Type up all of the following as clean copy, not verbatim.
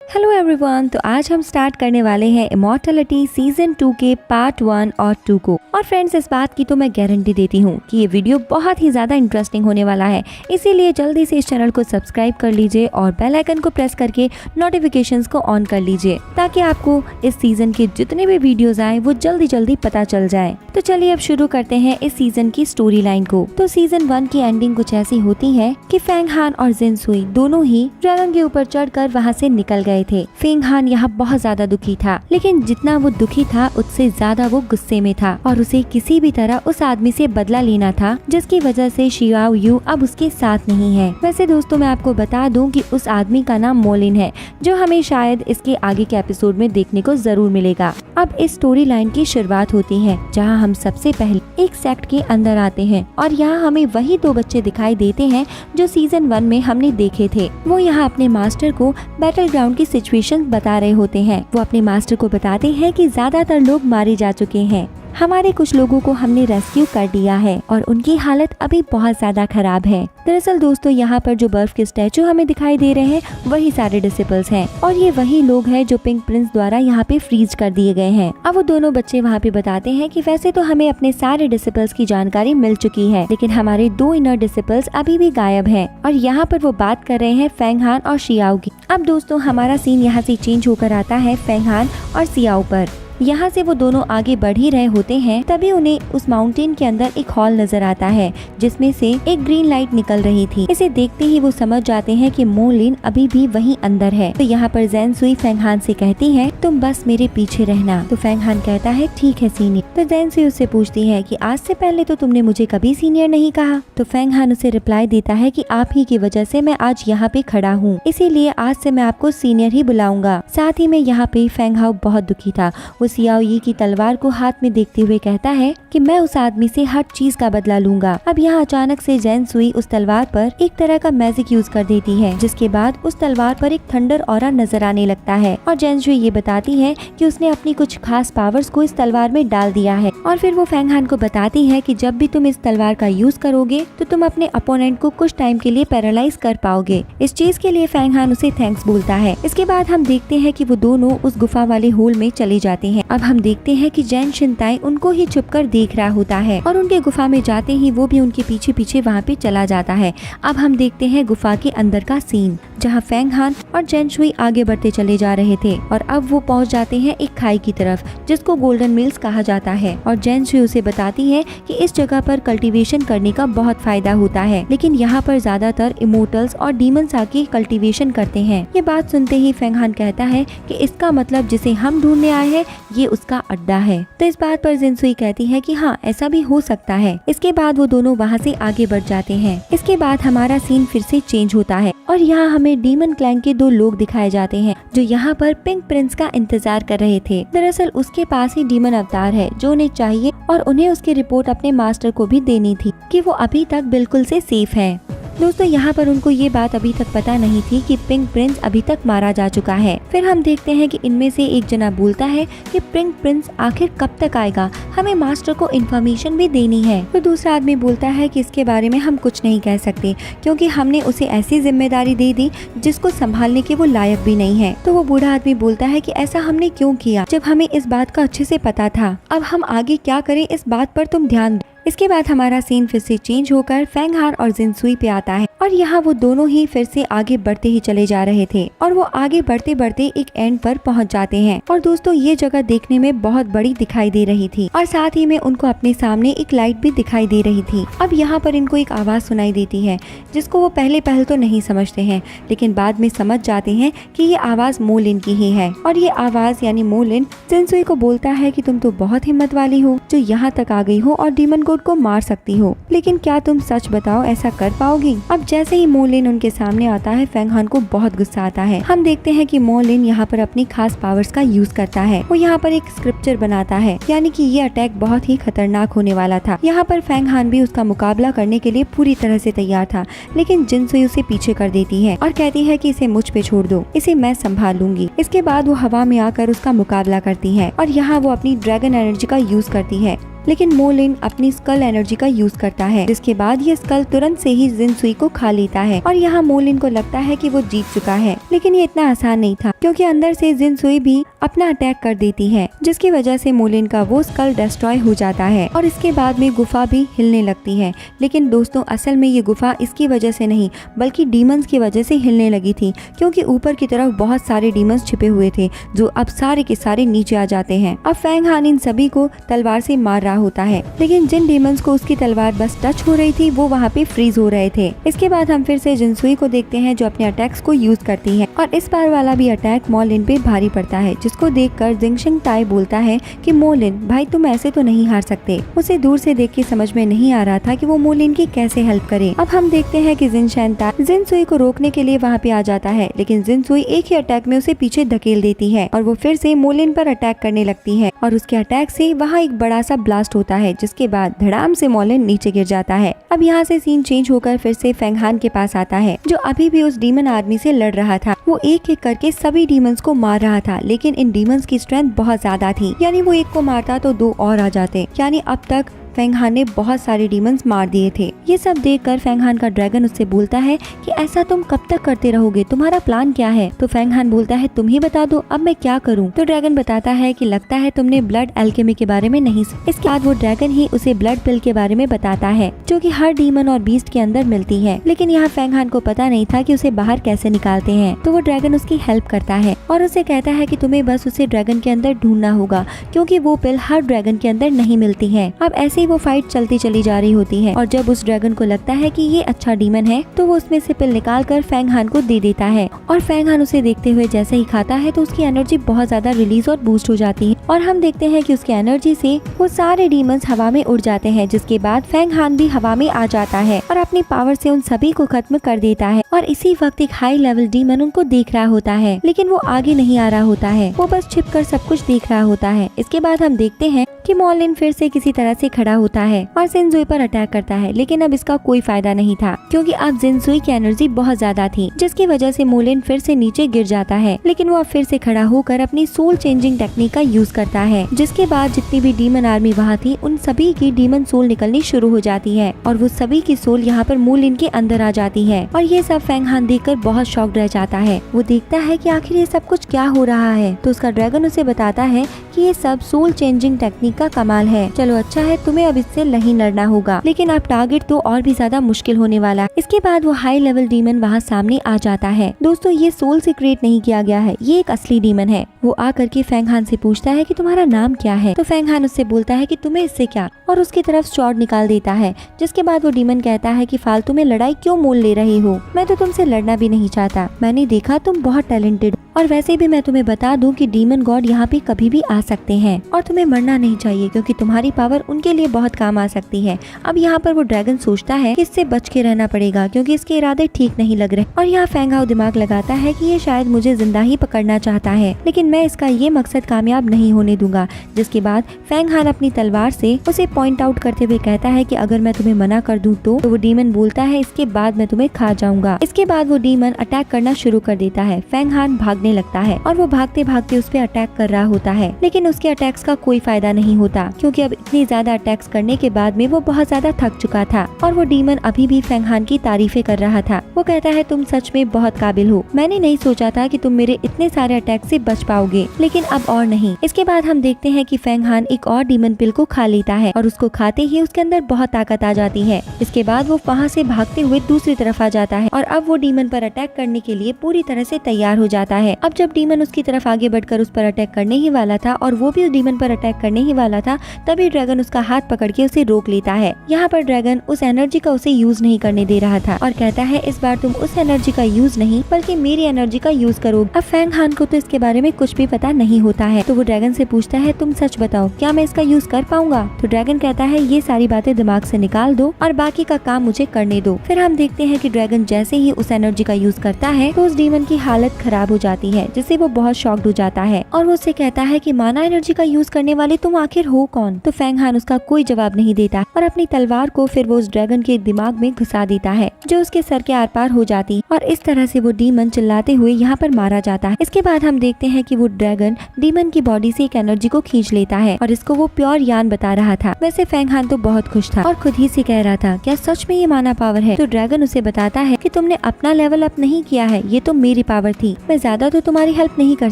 Hello everyone, तो आज हम स्टार्ट करने वाले हैं इमॉर्टलिटी सीजन 2 के पार्ट 1 और 2 को। और फ्रेंड्स, इस बात की तो मैं गारंटी देती हूँ कि ये वीडियो बहुत ही ज्यादा इंटरेस्टिंग होने वाला है, इसीलिए जल्दी से इस चैनल को सब्सक्राइब कर लीजिए और बेल आइकन को प्रेस करके नोटिफिकेशंस को ऑन कर लीजिए ताकि आपको इस सीजन के जितने भी वीडियोस आए वो जल्दी जल्दी पता चल जाए। तो चलिए अब शुरू करते हैं इस सीजन की स्टोरी लाइन को। तो सीजन 1 की एंडिंग कुछ ऐसी होती है कि फेंग हान और जिन सुई दोनों ही ड्रैगन के ऊपर चढ़कर वहाँ से निकल गए थे। फेंग हान यहाँ बहुत ज्यादा दुखी था, लेकिन जितना वो दुखी था उससे ज्यादा वो गुस्से में था और उसे किसी भी तरह उस आदमी से बदला लेना था जिसकी वजह से शियाओ यू अब उसके साथ नहीं है। वैसे दोस्तों, मैं आपको बता दूं कि उस आदमी का नाम मोलिन है, जो हमें शायद इसके आगे के एपिसोड में देखने को जरूर मिलेगा। अब इस स्टोरी लाइन की शुरुआत होती है जहाँ हम सबसे पहले एक सेक्ट के अंदर आते हैं और यहाँ हमें वही दो बच्चे दिखाई देते हैं जो सीजन 1 में हमने देखे थे। वो यहाँ अपने मास्टर को बैटल ग्राउंड की सिचुएशन बता रहे होते हैं। वो अपने मास्टर को बताते हैं कि ज्यादातर लोग मारे जा चुके हैं, हमारे कुछ लोगों को हमने रेस्क्यू कर दिया है और उनकी हालत अभी बहुत ज्यादा खराब है। दरअसल दोस्तों, यहाँ पर जो बर्फ के स्टैचू हमें दिखाई दे रहे हैं वही सारे डिसिपल्स हैं और ये वही लोग हैं जो पिंक प्रिंस द्वारा यहाँ पे फ्रीज कर दिए गए हैं। अब वो दोनों बच्चे वहाँ पे बताते हैं कि वैसे तो हमें अपने सारे डिसिपल्स की जानकारी मिल चुकी है, लेकिन हमारे 2 इनर डिसिपल्स अभी भी गायब हैं। और यहाँ पर वो बात कर रहे हैं फेंग हान और शियाओ की। अब दोस्तों, हमारा सीन यहाँ से चेंज होकर आता है फेंग हान और शियाओ पर। यहाँ से वो दोनों आगे बढ़ ही रहे होते हैं, तभी उन्हें उस माउंटेन के अंदर एक हॉल नजर आता है जिसमें से एक ग्रीन लाइट निकल रही थी। इसे देखते ही वो समझ जाते हैं कि मोलिन अभी भी वहीं अंदर है। तो यहाँ पर जैन सुई फेंग हान से कहती है, तुम बस मेरे पीछे रहना। तो फेंग हान कहता है, ठीक है सीनियर। तो जैन सुई उससे पूछती है कि आज से पहले तो तुमने मुझे कभी सीनियर नहीं कहा। तो फेंग हान उसे रिप्लाई देता है कि आप ही की वजह से मैं आज यहाँ पे खड़ा हूँ, इसीलिए आज से मैं आपको सीनियर ही बुलाऊंगा। साथ ही में यहाँ पे फेंग हाओ बहुत दुखी था। सियाओ यी की तलवार को हाथ में देखते हुए कहता है कि मैं उस आदमी से हर चीज का बदला लूंगा। अब यहाँ अचानक से जैन सुई उस तलवार पर एक तरह का मैजिक यूज कर देती है, जिसके बाद उस तलवार पर एक थंडर ऑरा नजर आने लगता है और जैन सुई ये बताती है कि उसने अपनी कुछ खास पावर्स को इस तलवार में डाल दिया है। और फिर वो फेंग हान को बताती है कि जब भी तुम इस तलवार का यूज करोगे तो तुम अपने अपोनेंट को कुछ टाइम के लिए पैरालाइज कर पाओगे। इस चीज के लिए फेंग हान उसे थैंक्स बोलता है। इसके बाद हम देखते हैं कि वो दोनों उस गुफा वाले होल में चले जाते हैं। अब हम देखते हैं कि जैन शिनताई उनको ही छुपकर देख रहा होता है और उनके गुफा में जाते ही वो भी उनके पीछे पीछे वहाँ पे चला जाता है। अब हम देखते हैं गुफा के अंदर का सीन जहाँ फेंग हान और जैन शुई आगे बढ़ते चले जा रहे थे और अब वो पहुँच जाते हैं एक खाई की तरफ जिसको गोल्डन मिल्स कहा जाता है। और जैन शुई उसे बताती है कि इस जगह पर कल्टीवेशन करने का बहुत फायदा होता है, लेकिन यहाँ पर ज्यादातर इमोर्टल्स और डीमंस आके कल्टीवेशन करते हैं। ये बात सुनते ही फेंग हान कहता है कि इसका मतलब जिसे हम ढूंढने आए हैं ये उसका अड्डा है। तो इस बात पर जिन सुई कहती है कि हाँ, ऐसा भी हो सकता है। इसके बाद वो दोनों वहाँ से आगे बढ़ जाते हैं। इसके बाद हमारा सीन फिर से चेंज होता है और यहाँ हमें डीमन क्लैंग के 2 लोग दिखाए जाते हैं जो यहाँ पर पिंक प्रिंस का इंतजार कर रहे थे। दरअसल उसके पास ही डीमन अवतार है जो उन्हें चाहिए और उन्हें उसकी रिपोर्ट अपने मास्टर को भी देनी थी कि वो अभी तक बिल्कुल से सेफ है। दोस्तों, यहाँ पर उनको ये बात अभी तक पता नहीं थी कि पिंक प्रिंस अभी तक मारा जा चुका है। फिर हम देखते हैं कि इनमें से एक जना बोलता है कि पिंक प्रिंस आखिर कब तक आएगा, हमें मास्टर को इन्फॉर्मेशन भी देनी है। तो दूसरा आदमी बोलता है कि इसके बारे में हम कुछ नहीं कह सकते क्योंकि हमने उसे ऐसी जिम्मेदारी दे दी जिसको संभालने के वो लायक भी नहीं है। तो वो बूढ़ा आदमी बोलता है कि ऐसा हमने क्यों किया जब हमें इस बात का अच्छे से पता था। अब हम आगे क्या करें इस बात पर तुम ध्यान दो। इसके बाद हमारा सीन फिर से चेंज होकर फेंग हान और जिन सुई पे आता है और यहाँ वो दोनों ही फिर से आगे बढ़ते ही चले जा रहे थे और वो आगे बढ़ते बढ़ते एक एंड पर पहुँच जाते हैं। और दोस्तों, ये जगह देखने में बहुत बड़ी दिखाई दे रही थी और साथ ही में उनको अपने सामने एक लाइट भी दिखाई दे रही थी। अब यहाँ पर इनको एक आवाज सुनाई देती है जिसको वो पहले तो नहीं समझते हैं, लेकिन बाद में समझ जाते हैं कि ये आवाज मोलिन की ही है। और ये आवाज यानी मोलिन जिन सुई को बोलता है कि तुम तो बहुत हिम्मत वाली हो जो यहाँ तक आ गई हो और डीमन को मार सकती हो, लेकिन क्या तुम सच बताओ ऐसा कर पाओगी। अब जैसे ही मोलिन उनके सामने आता है फेंग हान को बहुत गुस्सा आता है। हम देखते हैं कि मोलिन यहाँ पर अपनी खास पावर्स का यूज करता है। वो यहाँ पर एक स्क्रिप्चर बनाता है, यानी कि ये अटैक बहुत ही खतरनाक होने वाला था। यहाँ पर फेंग हान भी उसका मुकाबला करने के लिए पूरी तरह से तैयार था, लेकिन जिन सुई उसे पीछे कर देती है और कहती है कि इसे मुझ पे छोड़ दो, इसे मैं संभाल लूंगी। इसके बाद वो हवा में आकर उसका मुकाबला करती है और यहाँ वो अपनी ड्रैगन एनर्जी का यूज करती है लेकिन मोलिन अपनी स्कल एनर्जी का यूज करता है, जिसके बाद ये स्कल तुरंत से ही जिनसुई को खा लेता है और यहाँ मोलिन को लगता है कि वो जीत चुका है। लेकिन ये इतना आसान नहीं था, क्योंकि अंदर से जिनसुई भी अपना अटैक कर देती है, जिसकी वजह से मोलिन का वो स्कल डिस्ट्रॉय हो जाता है और इसके बाद में गुफा भी हिलने लगती है। लेकिन दोस्तों, असल में ये गुफा इसकी वजह से नहीं बल्कि डीमंस की वजह से हिलने लगी थी, क्योंकि ऊपर की तरफ बहुत सारे डीमंस छिपे हुए थे जो अब सारे के सारे नीचे आ जाते हैं। अब फैंग हान इन सभी को तलवार से मार रहा होता है, लेकिन जिन डीमंस को उसकी तलवार बस टच हो रही थी वो वहाँ पे फ्रीज हो रहे थे। इसके बाद हम फिर से जिनसुई को देखते हैं जो अपने अटैक्स को यूज करती है और इस बार वाला भी अटैक मोलिन पे भारी पड़ता है, जिसको देखकर जिंगशंग ताई बोलता है कि मोलिन भाई तुम ऐसे तो नहीं हार सकते। उसे दूर से देख के समझ में नहीं आ रहा था कि वो मोलिन की कैसे हेल्प करे। अब हम देखते हैं कि जिनशैन ताई जिनसुई को रोकने के लिए वहाँ पे आ जाता है, लेकिन जिनसुई एक ही अटैक में उसे पीछे धकेल देती है और वो फिर से मोलिन पर अटैक करने लगती है और उसके अटैक से वहाँ एक बड़ा सा ब्लास्ट होता है, जिसके बाद धड़ाम से मोलिन नीचे गिर जाता है। अब यहाँ से सीन चेंज होकर फिर से फैंग हान के पास आता है, जो अभी भी उस डीमन आर्मी से लड़ रहा था। वो एक एक करके सभी डीमंस को मार रहा था, लेकिन इन डीमंस की स्ट्रेंथ बहुत ज्यादा थी, यानी वो एक को मारता तो दो और आ जाते, यानी अब तक फैंग हान ने बहुत सारे डीमंस मार दिए थे। ये सब देखकर फैंग हान का ड्रैगन उससे बोलता है कि ऐसा तुम कब तक करते रहोगे, तुम्हारा प्लान क्या है? तो फैंग हान बोलता है तुम ही बता दो, अब मैं क्या करूं? तो ड्रैगन बताता है कि लगता है तुमने ब्लड एल्केमी के बारे में नहीं सुना। इसके बाद वो ड्रैगन ही उसे ब्लड पिल के बारे में बताता है, जो कि हर डीमन और बीस्ट के अंदर मिलती है। लेकिन यहाँ फैंग हान को पता नहीं था कि उसे बाहर कैसे निकालते हैं। तो वो ड्रैगन उसकी हेल्प करता है और उसे कहता है कि तुम्हें बस उसे ड्रैगन के अंदर ढूंढना होगा, क्योंकि वो पिल हर ड्रैगन के अंदर नहीं मिलती है। अब ऐसे ही वो फाइट चलती चली जा रही होती है और जब उस ड्रैगन को लगता है कि ये अच्छा डीमन है, तो वो उसमें से पिल निकाल कर फैंग हान को दे देता है और फैंग हान उसे देखते हुए जैसे ही खाता है तो उसकी एनर्जी बहुत ज्यादा रिलीज और बूस्ट हो जाती है और हम देखते हैं कि उसकी एनर्जी से वो सारे डीमंस हवा में उड़ जाते हैं, जिसके बाद फैंग हान भी हवा में आ जाता है और अपनी पावर से उन सभी को खत्म कर देता है। और इसी वक्त एक हाई लेवल डीमन उनको देख रहा होता है, लेकिन वो आगे नहीं आ रहा होता है, वो बस छिप कर सब कुछ देख रहा होता है। इसके बाद हम देखते हैं कि मोलिन फिर से किसी तरह से खड़ा होता है और जिनसुई पर अटैक करता है, लेकिन अब इसका कोई फायदा नहीं था, क्योंकि अब जिनसुई की एनर्जी बहुत ज्यादा थी, जिसकी वजह से मोलिन फिर से नीचे गिर जाता है। लेकिन वो अब फिर से खड़ा होकर अपनी सोल चेंजिंग टेक्निक का यूज करता है, जिसके बाद जितनी भी डीमन आर्मी वहाँ थी उन सभी की डीमन सोल निकलनी शुरू हो जाती है और वो सभी की सोल यहाँ पर मोलिन के अंदर आ जाती है। और ये सब फैंग हान देखकर बहुत शॉक्ड रह जाता है। वो देखता है कि आखिर ये सब कुछ क्या हो रहा है, तो उसका ड्रैगन उसे बताता है कि ये सब सोल चेंजिंग टेक्निक का कमाल है। चलो अच्छा है, तुम्हें अब इससे नहीं लड़ना होगा, लेकिन अब टारगेट तो और भी ज्यादा मुश्किल होने वाला है। इसके बाद वो हाई लेवल डीमन वहाँ सामने आ जाता है। दोस्तों, ये सोल से क्रिएट नहीं किया गया है, ये एक असली डीमन है। वो आकर के फैंग हान से पूछता है कि तुम्हारा नाम क्या है? तो फैंग हान उससे बोलता है कि तुम्हें इससे क्या, और उसकी तरफ स्वॉर्ड निकाल देता है। जिसके बाद वो डीमन कहता है कि फालतू में लड़ाई क्यों मोल ले रही हो, मैं तो तुमसे लड़ना भी नहीं चाहता। मैंने देखा तुम बहुत टैलेंटेड, और वैसे भी मैं तुम्हें बता दूं कि डीमन गॉड यहाँ पे कभी भी आ सकते हैं और तुम्हें मरना नहीं चाहिए, क्योंकि तुम्हारी पावर उनके लिए बहुत काम आ सकती है। अब यहाँ पर वो ड्रैगन सोचता है कि इससे बच के रहना पड़ेगा, क्योंकि इसके इरादे ठीक नहीं लग रहे। और यहाँ फैंग हान दिमाग लगाता है कि ये शायद मुझे जिंदा ही पकड़ना चाहता है, लेकिन मैं इसका ये मकसद कामयाब नहीं होने दूंगा। जिसके बाद फैंग हान अपनी तलवार से उसे पॉइंट आउट करते हुए कहता है कि अगर मैं तुम्हें मना कर दूं तो वो डीमन बोलता है इसके बाद मैं तुम्हें खा जाऊंगा। इसके बाद वो डीमन अटैक करना शुरू कर देता है। फैंग हान भागने लगता है और वो भागते भागते उस पे अटैक कर रहा होता है, लेकिन उसके अटैक्स का कोई फायदा नहीं होता, क्योंकि अब इतनी ज्यादा अटैक्स करने के बाद में वो बहुत ज्यादा थक चुका था। और वो डीमन अभी भी फैंग हान की तारीफें कर रहा था। वो कहता है तुम सच में बहुत काबिल हो, मैंने नहीं सोचा था कि तुम मेरे इतने सारे अटैक से बच पाओगे, लेकिन अब और नहीं। इसके बाद हम देखते हैं कि फैंग हान एक और डीमन पिल को खा लेता है और उसको खाते ही उसके अंदर बहुत ताकत आ जाती है। इसके बाद वो वहाँ से भागते हुए दूसरी तरफ आ जाता है और अब वो डीमन पर अटैक करने के लिए पूरी तरह से तैयार हो जाता है। अब जब डीमन उसकी तरफ आगे बढ़कर उस पर अटैक करने ही वाला था और वो भी उस डीमन पर अटैक करने ही वाला था, तभी ड्रैगन उसका हाथ पकड़ के उसे रोक लेता है। यहाँ पर ड्रैगन उस एनर्जी का उसे यूज नहीं करने दे रहा था और कहता है इस बार तुम उस एनर्जी का यूज नहीं बल्कि मेरी एनर्जी का यूज करो। अब फैंग हान को तो इसके बारे में कुछ भी पता नहीं होता है, तो वो ड्रैगन से पूछता है तुम सच बताओ, क्या मैं इसका यूज कर पाऊंगा? तो ड्रैगन कहता है ये सारी बातें दिमाग से निकाल दो और बाकी का काम मुझे करने दो। फिर हम देखते हैं कि ड्रैगन जैसे ही उस एनर्जी का यूज करता है तो उस डीमन की हालत खराब हो जाती जाती है, जिससे वो बहुत शॉक्ड हो जाता है और वो उससे कहता है कि माना एनर्जी का यूज करने वाले तुम आखिर हो कौन। तो फेंग हान उसका कोई जवाब नहीं देता और अपनी तलवार को फिर वो उस ड्रैगन के दिमाग में घुसा देता है, जो उसके सर के आर पार हो जाती और इस तरह से वो डीमन चिल्लाते हुए यहाँ पर मारा जाता है। इसके बाद हम देखते हैं कि वो ड्रैगन डीमन की बॉडी से एक एनर्जी को खींच लेता है और इसको वो प्योर यान बता रहा था। वैसे फेंग हान तो बहुत खुश था और खुद ही से कह रहा था क्या सच में ये माना पावर है। तो ड्रैगन उसे बताता है कि तुमने अपना लेवल अप नहीं किया है, ये तो मेरी पावर थी। मैं ज्यादा तो तुम्हारी हेल्प नहीं कर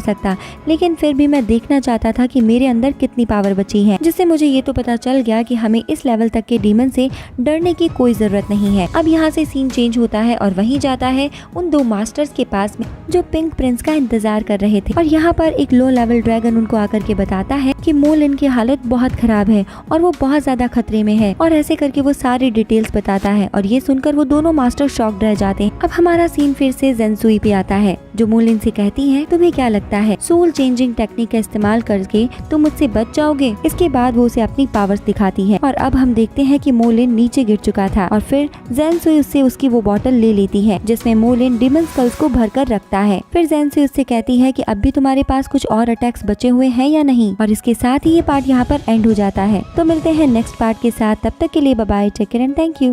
सकता, लेकिन फिर भी मैं देखना चाहता था कि मेरे अंदर कितनी पावर बची है, जिससे मुझे ये तो पता चल गया कि हमें इस लेवल तक के डीमन से डरने की कोई जरूरत नहीं है। अब यहाँ से सीन चेंज होता है और वहीं जाता है उन दो मास्टर्स के पास में जो पिंक प्रिंस का इंतजार कर रहे थे। और यहाँ पर एक लो लेवल ड्रैगन उनको आकर के बताता है कि मोलिन की हालत बहुत खराब है और वो बहुत ज्यादा खतरे में है, और ऐसे करके वो सारी डिटेल्स बताता है। और ये सुनकर वो दोनों मास्टर शॉक्ड रह जाते हैं। अब हमारा सीन फिर से ज़ेनसुई पे आता है, जो मोलिन से कहती है तुम्हें क्या लगता है सोल चेंजिंग टेक्निक का इस्तेमाल करके तुम मुझसे बच जाओगे। इसके बाद वो उसे अपनी पावर्स दिखाती है और अब हम देखते हैं कि मोलिन नीचे गिर चुका था और फिर ज़ेनसुई उससे उसकी वो बोतल ले लेती है जिसमें मोलिन डीमन स्कल्स को भरकर रखता है। फिर ज़ेनसुई उससे कहती है कि अब भी तुम्हारे पास कुछ और अटैक्स बचे हुए हैं या नहीं। और इसके साथ ही ये पार्ट यहाँ पर एंड हो जाता है। तो मिलते हैं नेक्स्ट पार्ट के साथ, तब तक के लिए bye bye, take care and thank you.